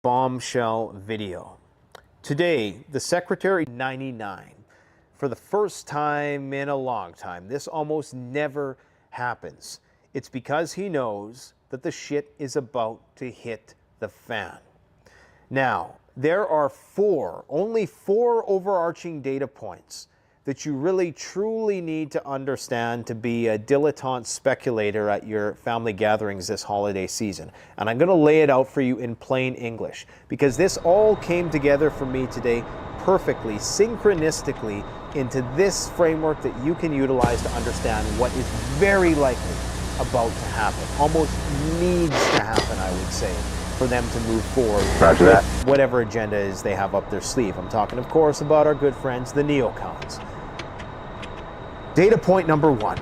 Bombshell video. Today, the Secretary 99, for the first time in a long time, this almost never happens. It's because he knows that the shit is about to hit the fan. Now, there are only four overarching data points that you really truly need to understand to be a dilettante speculator at your family gatherings this holiday season. And I'm going to lay it out for you in plain English, because this all came together for me today perfectly, synchronistically, into this framework that you can utilize to understand what is very likely about to happen, almost needs to happen, I would say, for them to move forward with whatever agenda is they have up their sleeve. I'm talking, of course, about our good friends, the neocons. Data point number one,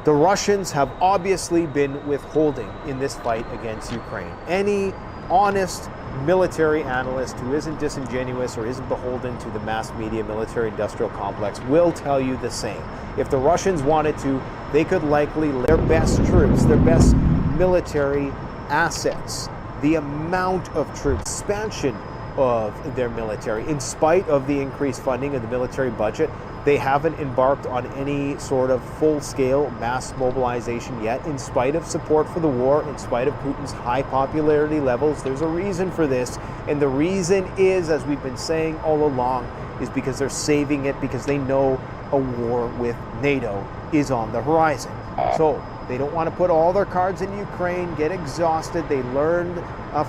the Russians have obviously been withholding in this fight against Ukraine. Any honest military analyst who isn't disingenuous or isn't beholden to the mass media military-industrial complex will tell you the same. If the Russians wanted to, they could likely their best troops, their best military assets, the amount of troops, expansion of their military, in spite of the increased funding of the military budget. They haven't embarked on any sort of full-scale mass mobilization yet, in spite of support for the war, in spite of Putin's high popularity levels. There's a reason for this, and the reason is, as we've been saying all along, is because they're saving it because they know a war with NATO is on the horizon. So they don't want to put all their cards in Ukraine, get exhausted. They learned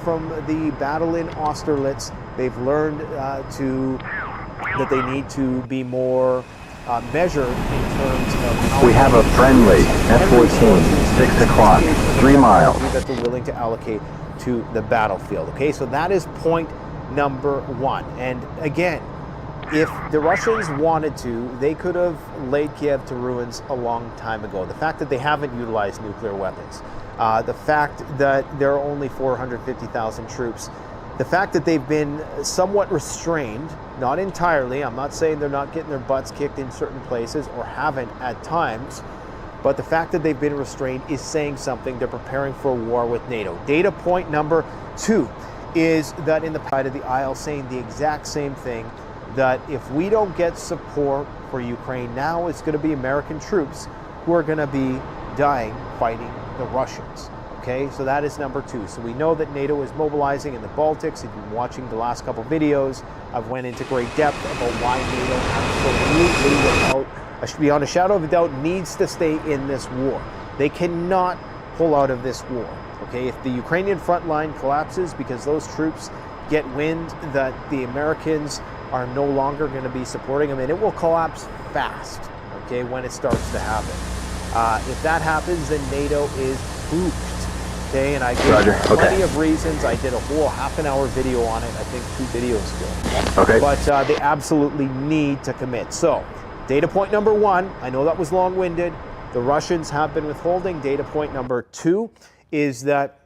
from the battle in Austerlitz. They've learned that they need to be more measured in terms of how we have a friendly F-14, 6 o'clock, 3 miles. That they're willing to allocate to the battlefield. Okay, so that is point number one. And again, if the Russians wanted to, they could have laid Kiev to ruins a long time ago. The fact that they haven't utilized nuclear weapons, the fact that there are only 450,000 troops, the fact that they've been somewhat restrained, not entirely, I'm not saying they're not getting their butts kicked in certain places or haven't at times, but the fact that they've been restrained is saying something. They're preparing for a war with NATO. Data point number two is that in the side of the aisle saying the exact same thing, that if we don't get support for Ukraine now, it's going to be American troops who are going to be dying fighting the Russians. Okay, so that is number two. So we know that NATO is mobilizing in the Baltics. If you've been watching the last couple videos, I've went into great depth about why NATO absolutely, beyond a shadow of a doubt, needs to stay in this war. They cannot pull out of this war. Okay, if the Ukrainian front line collapses because those troops get wind that the Americans are no longer going to be supporting them, and it will collapse fast, okay, when it starts to happen. If that happens, then NATO is pooped. Okay, and I gave plenty of reasons. I did a whole half-an-hour video on it, I think 2 videos ago. Okay. But they absolutely need to commit. So, data point number one, I know that was long-winded. The Russians have been withholding. Data point number two is that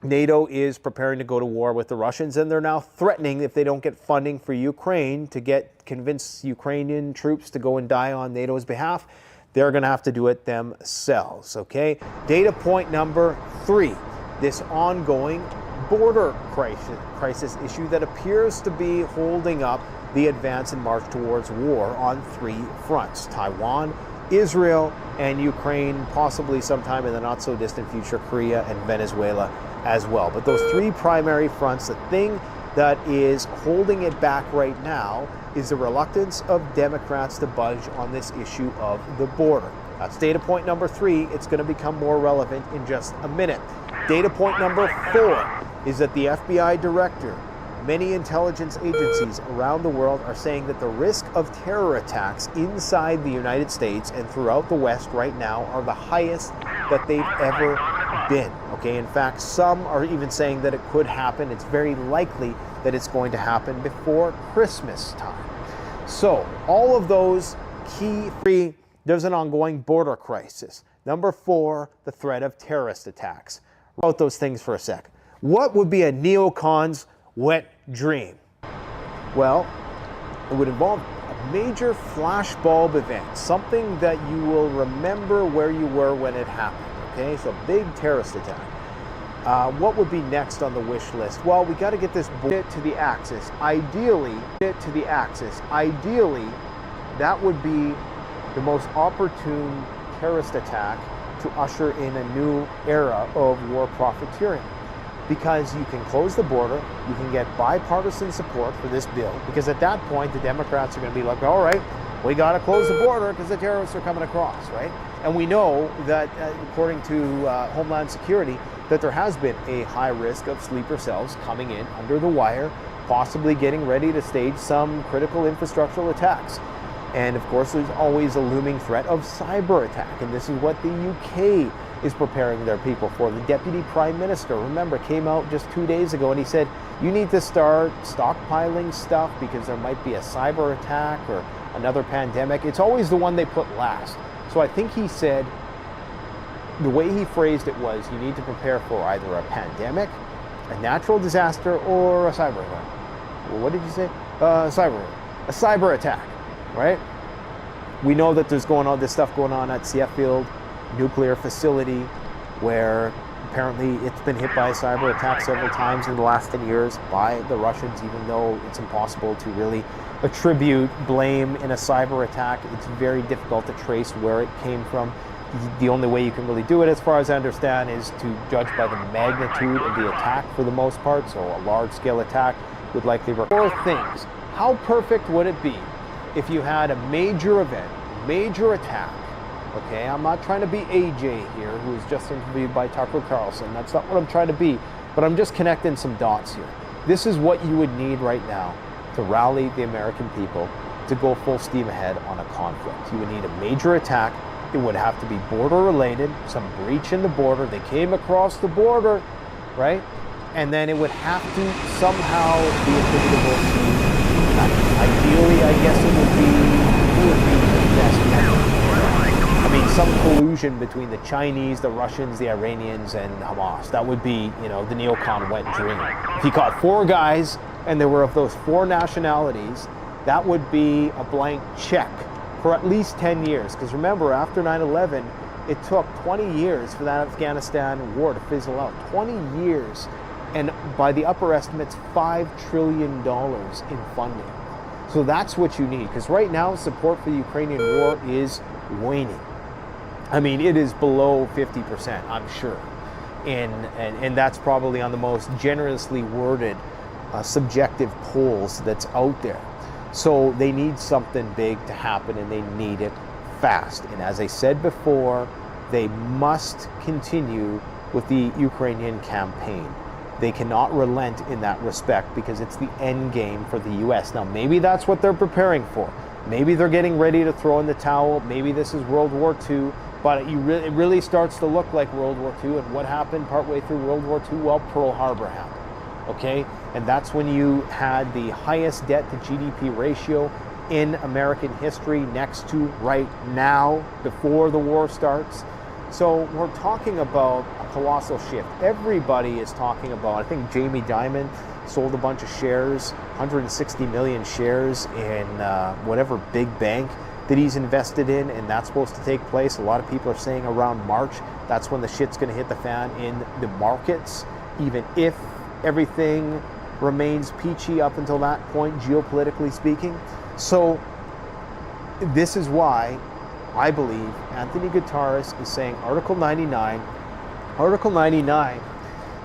NATO is preparing to go to war with the Russians, and they're now threatening, if they don't get funding for Ukraine, to convince Ukrainian troops to go and die on NATO's behalf. They're going to have to do it themselves, okay? Data point number three, this ongoing border crisis issue that appears to be holding up the advance and march towards war on 3 fronts: Taiwan, Israel, and Ukraine, possibly sometime in the not-so-distant future, Korea and Venezuela as well. But those 3 primary fronts, the thing that is holding it back right now is the reluctance of Democrats to budge on this issue of the border. That's data point number 3. It's going to become more relevant in just a minute. Data point number 4 is that the FBI director, many intelligence agencies around the world are saying that the risk of terror attacks inside the United States and throughout the West right now are the highest that they've ever been. Okay, in fact, some are even saying that it could happen. It's very likely that it's going to happen before Christmas time. So, all of those key 3, there's an ongoing border crisis. Number 4, the threat of terrorist attacks. About those things for a sec. What would be a neocon's wet dream? Well, it would involve a major flashbulb event, something that you will remember where you were when it happened. Okay, so big terrorist attack. What would be next on the wish list? Well, we got to get this to the axis. Ideally, that would be the most opportune terrorist attack to usher in a new era of war profiteering. Because you can close the border, you can get bipartisan support for this bill, because at that point the Democrats are going to be like, all right, we got to close the border because the terrorists are coming across, right? And we know that, according to Homeland Security, that there has been a high risk of sleeper cells coming in under the wire, possibly getting ready to stage some critical infrastructural attacks. And of course, there's always a looming threat of cyber attack, and this is what the UK is preparing their people for. The Deputy Prime Minister, remember, came out just 2 days ago and he said, you need to start stockpiling stuff because there might be a cyber attack or another pandemic. It's always the one they put last. So I think he said, the way he phrased it was, you need to prepare for either a pandemic, a natural disaster, or a cyber attack. Well, what did you say? A cyber attack, right? We know that there's this stuff going on at Seafield nuclear facility, where apparently it's been hit by a cyber attack several times in the last 10 years by the Russians, even though it's impossible to really attribute blame in a cyber attack. It's very difficult to trace where it came from. The only way you can really do it, as far as I understand, is to judge by the magnitude of the attack for the most part. So a large-scale attack would likely require 4 things. How perfect would it be if you had a major event, major attack? Okay, I'm not trying to be AJ here, who was just interviewed by Tucker Carlson. That's not what I'm trying to be, but I'm just connecting some dots here. This is what you would need right now to rally the American people to go full steam ahead on a conflict. You would need a major attack. It would have to be border related, some breach in the border. They came across the border, right? And then it would have to somehow be attributable to, ideally, I guess it would be the best method. I mean, some collusion between the Chinese, the Russians, the Iranians, and Hamas. That would be, the neocon wet dream. If you caught 4 guys and there were of those 4 nationalities, that would be a blank check for at least 10 years. Because remember, after 9/11, it took 20 years for that Afghanistan war to fizzle out. 20 years. And by the upper estimates, $5 trillion in funding. So that's what you need. Because right now, support for the Ukrainian war is waning. I mean, it is below 50%, I'm sure. And that's probably on the most generously worded subjective polls that's out there. So they need something big to happen, and they need it fast. And as I said before, they must continue with the Ukrainian campaign. They cannot relent in that respect, because it's the end game for the US. Now, maybe that's what they're preparing for. Maybe they're getting ready to throw in the towel. Maybe this is World War II. But it really starts to look like World War II. And what happened partway through World War II? Well, Pearl Harbor happened. Okay? And that's when you had the highest debt to GDP ratio in American history, next to right now, before the war starts. So we're talking about a colossal shift. Everybody is talking about, I think Jamie Dimon sold a bunch of shares, 160 million shares in whatever big bank that he's invested in, and that's supposed to take place. A lot of people are saying around March, that's when the shit's going to hit the fan in the markets, even if everything remains peachy up until that point, geopolitically speaking. So this is why I believe Anthony Guterres is saying Article 99. Article 99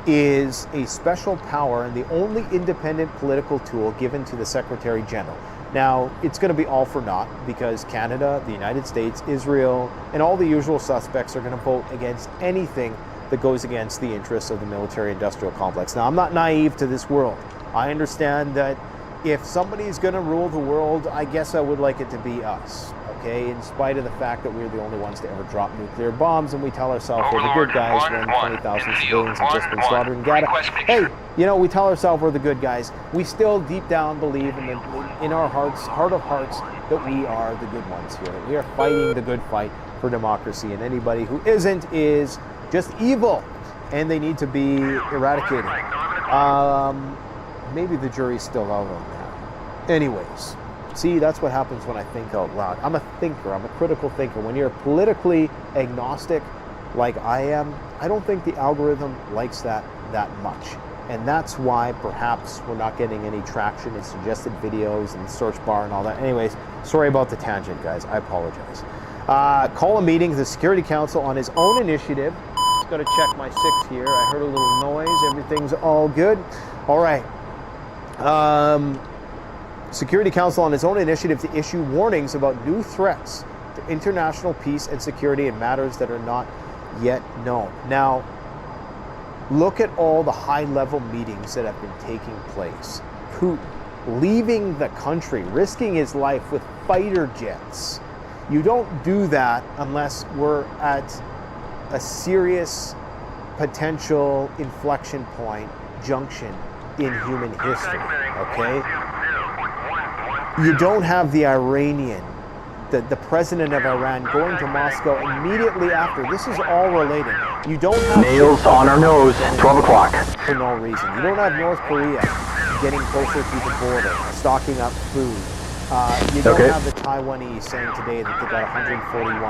is a special power and the only independent political tool given to the Secretary General. Now, it's going to be all for naught, because Canada, the United States, Israel, and all the usual suspects are going to vote against anything that goes against the interests of the military-industrial complex. Now, I'm not naive to this world. I understand that if somebody's going to rule the world, I guess I would like it to be us, okay? In spite of the fact that we're the only ones to ever drop nuclear bombs, and we tell ourselves we're the good guys when 20,000 civilians have just been slaughtered in Gaza. Hey, we tell ourselves we're the good guys. We still deep down believe in our heart of hearts, that we are the good ones here. We are fighting the good fight for democracy, and anybody who isn't is just evil, and they need to be eradicated. Maybe the jury's still out on that. Anyways, see, that's what happens when I think out loud. I'm a thinker. I'm a critical thinker. When you're politically agnostic, like I am, I don't think the algorithm likes that much. And that's why perhaps we're not getting any traction in suggested videos and the search bar and all that. Anyways, sorry about the tangent, guys. I apologize. Call a meeting of the Security Council on his own initiative. Just got to check my 6 here. I heard a little noise. Everything's all good. All right. Security Council on his own initiative to issue warnings about new threats to international peace and security in matters that are not yet known. Now, look at all the high-level meetings that have been taking place. Putin leaving the country, risking his life with fighter jets. You don't do that unless we're at a serious potential inflection point, junction in human history, okay? You don't have the Iranian, the president of Iran going to Moscow immediately after. This is all related. You don't have nails on our nose, 12 o'clock. For no reason. You don't have North Korea getting closer to the border, stocking up food. You don't have the Taiwanese saying today that they got 141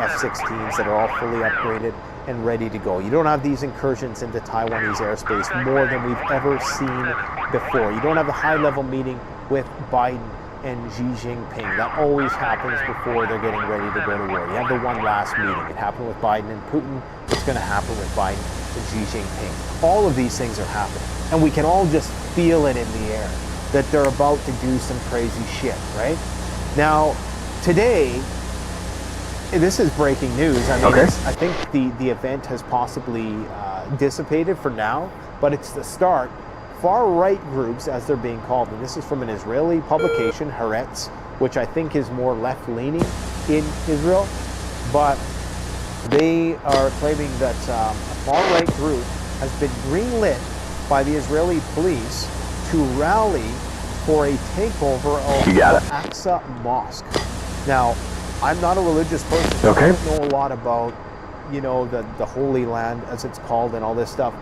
F-16s that are all fully upgraded and ready to go. You don't have these incursions into Taiwanese airspace more than we've ever seen before. You don't have the high-level meeting with Biden and Xi Jinping. That always happens before they're getting ready to go to war. You have the one last meeting. It happened with Biden and Putin. It's going to happen with Biden and Xi Jinping. All of these things are happening. And we can all just feel it in the air that they're about to do some crazy shit, right? Now, today, this is breaking news. I mean, I think the event has possibly dissipated for now, but it's the start. Far-right groups, as they're being called, and this is from an Israeli publication, Haaretz, which I think is more left-leaning in Israel, but they are claiming that a far-right group has been greenlit by the Israeli police to rally for a takeover of Al-Aqsa Mosque. Now, I'm not a religious person, so I don't know a lot about, you know, the Holy Land, as it's called, and all this stuff.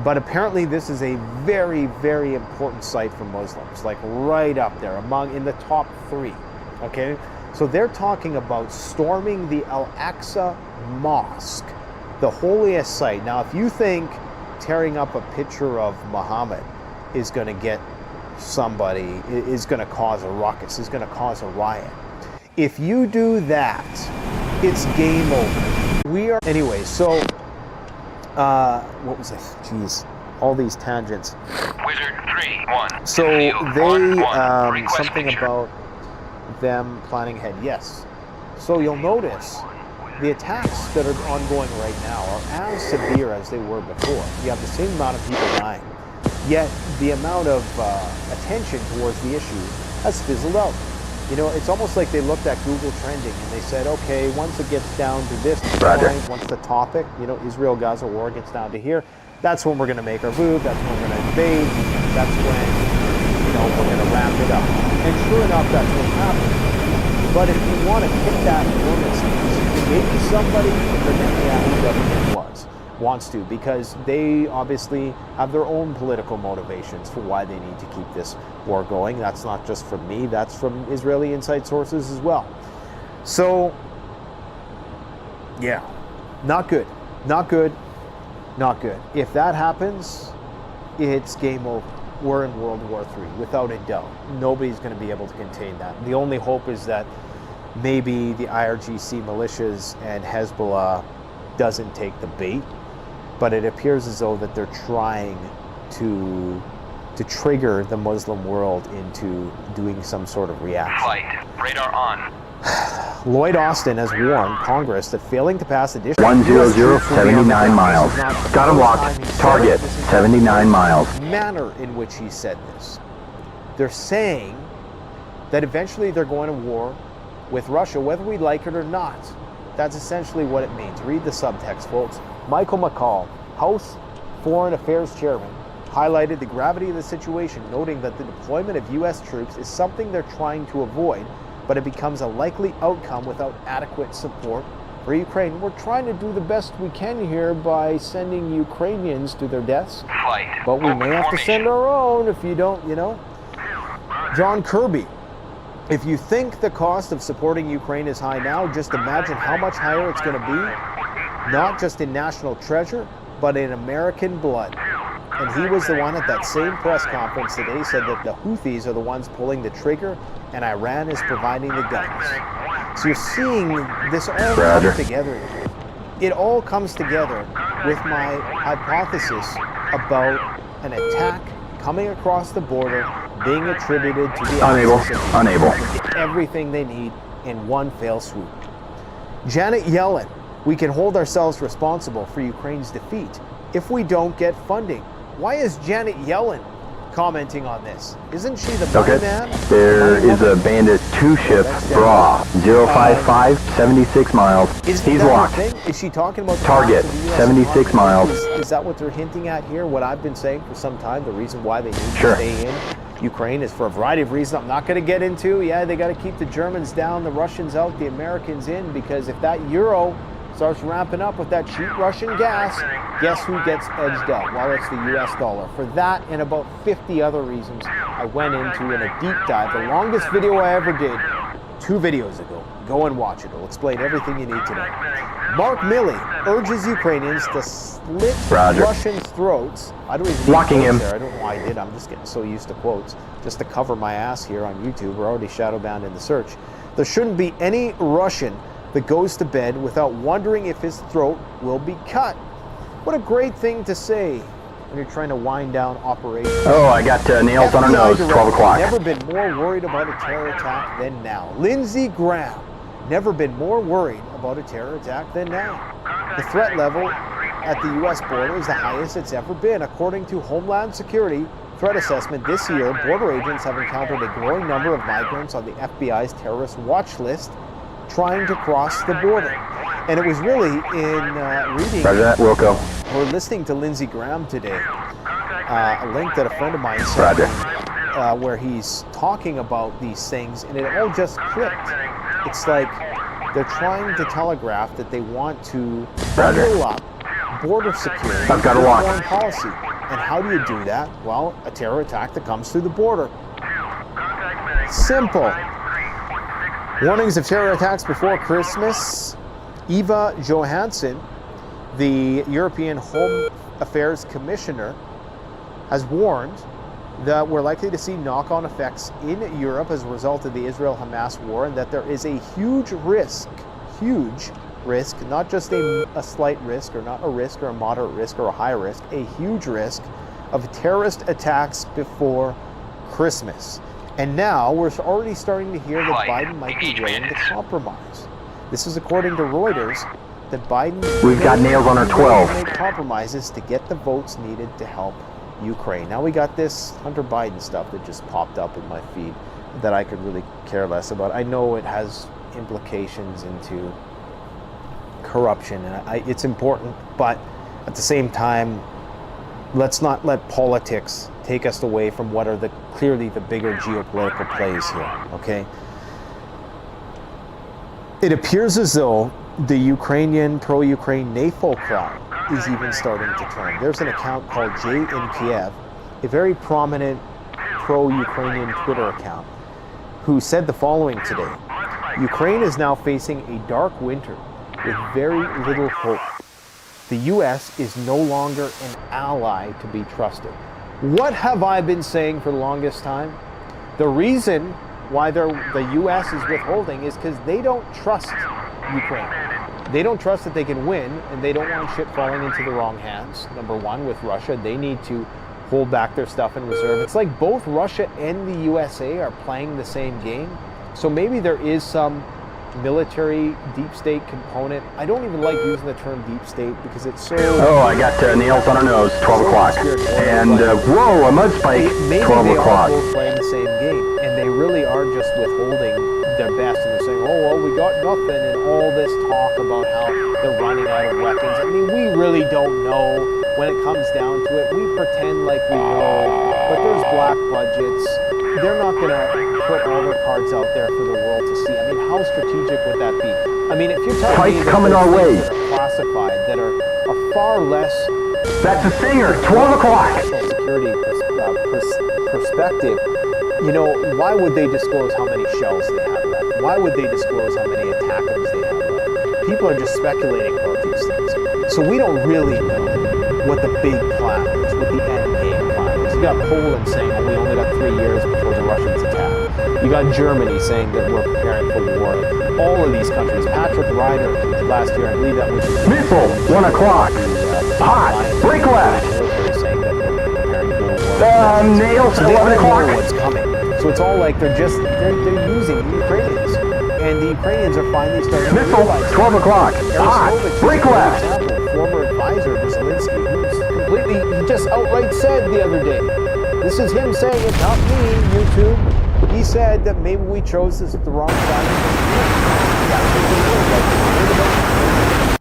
But apparently this is a very, very important site for Muslims, like right up there, in the top 3, okay? So they're talking about storming the Al-Aqsa Mosque, the holiest site. Now, if you think tearing up a picture of Muhammad is going to get somebody, is going to cause a ruckus, is going to cause a riot, if you do that, it's game over. Anyway, so what was it? Jeez, all these tangents. Wizard 3-1. So they something about them planning ahead. Yes. So you'll notice the attacks that are ongoing right now are as severe as they were before. You have the same amount of people dying, yet the amount of attention towards the issue has fizzled out. You know, it's almost like they looked at Google Trending and they said, okay, once it gets down to this point, once the topic, you know, Israel-Gaza war gets down to here, that's when we're going to make our move, that's when we're going to invade, that's when, you know, we're going to wrap it up. And sure enough, that's what happened. But if you want to hit that earnestness, maybe somebody in the Netanyahu government wants to, because they obviously have their own political motivations for why they need to keep this war going. That's not just from me, that's from Israeli inside sources as well. So, yeah, not good, not good, not good. If that happens, it's game over. We're in World War III, without a doubt. Nobody's going to be able to contain that. The only hope is that maybe the IRGC militias and Hezbollah doesn't take the bait, but it appears as though that they're trying to trigger the Muslim world into doing some sort of reaction. Flight. Radar on. Lloyd Austin has warned Congress that failing to pass additional 100, 79 miles. Got him locked. Target, 79 miles. Manner in which he said this. They're saying that eventually they're going to war with Russia, whether we like it or not. That's essentially what it means. Read the subtext, folks. Michael McCall, House Foreign Affairs Chairman, highlighted the gravity of the situation, noting that the deployment of U.S. troops is something they're trying to avoid, but it becomes a likely outcome without adequate support for Ukraine. We're trying to do the best we can here by sending Ukrainians to their deaths, Flight. but we may have to send our own if you don't, you know. John Kirby, if you think the cost of supporting Ukraine is high now, just imagine how much higher it's going to be not just in national treasure, but in American blood. And he was the one at that same press conference today said that the Houthis are the ones pulling the trigger and Iran is providing the guns. So you're seeing this all come together. It all comes together with my hypothesis about an attack coming across the border being attributed to the Unable. everything they need in one fell swoop. Janet Yellen, we can hold ourselves responsible for Ukraine's defeat if we don't get funding. Why is Janet Yellen commenting on this? Isn't she the money man? There is a Bandit 2 ship, Bra, 055, 76 miles. He's locked. Is she talking about target, 76 miles. Is that what they're hinting at here? What I've been saying for some time, the reason why they need to stay in Ukraine is for a variety of reasons I'm not going to get into. Yeah, they got to keep the Germans down, the Russians out, the Americans in, because if that euro starts ramping up with that cheap Russian gas, guess who gets edged out? Well, it's the US dollar. For that and about 50 other reasons I went into in a deep dive, the longest video I ever did, 2 videos ago. Go and watch it. It'll explain everything you need to know. Mark Milley urges Ukrainians to slit Russians' throats. I don't even blocking him. There. I don't know why I did. I'm just getting so used to quotes. Just to cover my ass here on YouTube. We're already shadow bound in the search. There shouldn't be any Russian that goes to bed without wondering if his throat will be cut. What a great thing to say when you're trying to wind down operations. Oh, I got nails on her nose, 12 o'clock. Never been more worried about a terror attack than now. Lindsey Graham, never been more worried about a terror attack than now. The threat level at the U.S. border is the highest it's ever been. According to Homeland Security threat assessment this year, border agents have encountered a growing number of migrants on the FBI's terrorist watch list trying to cross the border. And it was really in reading or listening to Lindsey Graham today, a link that a friend of mine sent me, where he's talking about these things, and it all just clicked. It's like they're trying to telegraph that they want to bundle up border security and foreign policy. And how do you do that? Well, a terror attack that comes through the border. Simple. Warnings of terror attacks before Christmas. Eva Johansson, the European Home Affairs Commissioner, has warned that we're likely to see knock-on effects in Europe as a result of the Israel-Hamas war, and that there is a huge risk, not just a slight risk, or not a risk, or a moderate risk, or a high risk, a huge risk of terrorist attacks before Christmas. And now we're already starting to hear that Biden might be willing to compromise. This is according to Reuters, that Biden We've got nails on our 12. Make compromises to get the votes needed to help Ukraine. Now we got this Hunter Biden stuff that just popped up in my feed that I could really care less about. I know it has implications into corruption, and it's important, but at the same time, let's not let politics take us away from what are clearly the bigger geopolitical plays here, okay? It appears as though the Ukrainian, pro-Ukraine NAFO crowd is even starting to turn. There's an account called Jay in Kiev, a very prominent pro-Ukrainian Twitter account, who said the following today: Ukraine is now facing a dark winter with very little hope. The U.S. is no longer an ally to be trusted. What have I been saying for the longest time? The reason why the U.S. is withholding is because they don't trust Ukraine. They don't trust that they can win, and they don't want shit falling into the wrong hands. Number one, with Russia, they need to hold back their stuff in reserve. It's like both Russia and the USA are playing the same game. So maybe there is some military deep state component. I don't even like using the term deep state because it's so... Oh, I got nails on her nose, 12 o'clock. And, whoa, a mud spike, 12 o'clock. Maybe they are both playing the same game, and they really are just withholding their best, and they're saying, oh, well, we got nothing, and all this talk about how they're running out of weapons. I mean, we really don't know when it comes down to it. We pretend like we know, but there's black budgets. They're not going to put all their cards out there for the world to see. I mean, how strategic would that be? I mean, if you're telling me that coming our way, that are classified, that are far less... That's a singer, 12 o'clock! ...national security perspective, you know, why would they disclose how many shells they have left? Why would they disclose how many ATACMS they have left? people are just speculating about these things. So we don't really know what the big plan is, what the end game plan is. You got Poland saying, oh, we only got 3 years before the Russians attack. You got Germany saying that we're preparing for war. All of these countries. Patrick Ryder last year, I believe that was... Missile, 1 o'clock. Hot, break left. Saying that we're preparing for war. Nails, So they 11 don't know o'clock. what's coming. So it's all like they're using the Ukrainians. And the Ukrainians are finally starting to Missile, realize 12 o'clock. Hot, Aristowicz is break a good left. example, former advisor of Zelensky, who's completely, he just outright said the other day, this is him saying it, not me, YouTube. He said that maybe we chose the wrong side.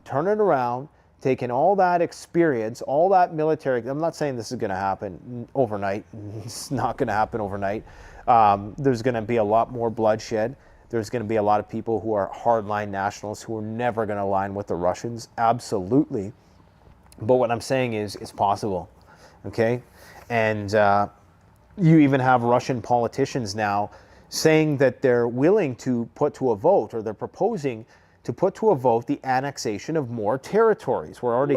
Turn it around, taking all that experience, all that military. I'm not saying this is going to happen overnight. It's not going to happen overnight. There's going to be a lot more bloodshed. There's going to be a lot of people who are hardline nationalists who are never going to align with the Russians. Absolutely. But what I'm saying is it's possible. Okay? And you even have Russian politicians now saying that they're willing to put to a vote, or they're proposing to put to a vote the annexation of more territories. We're already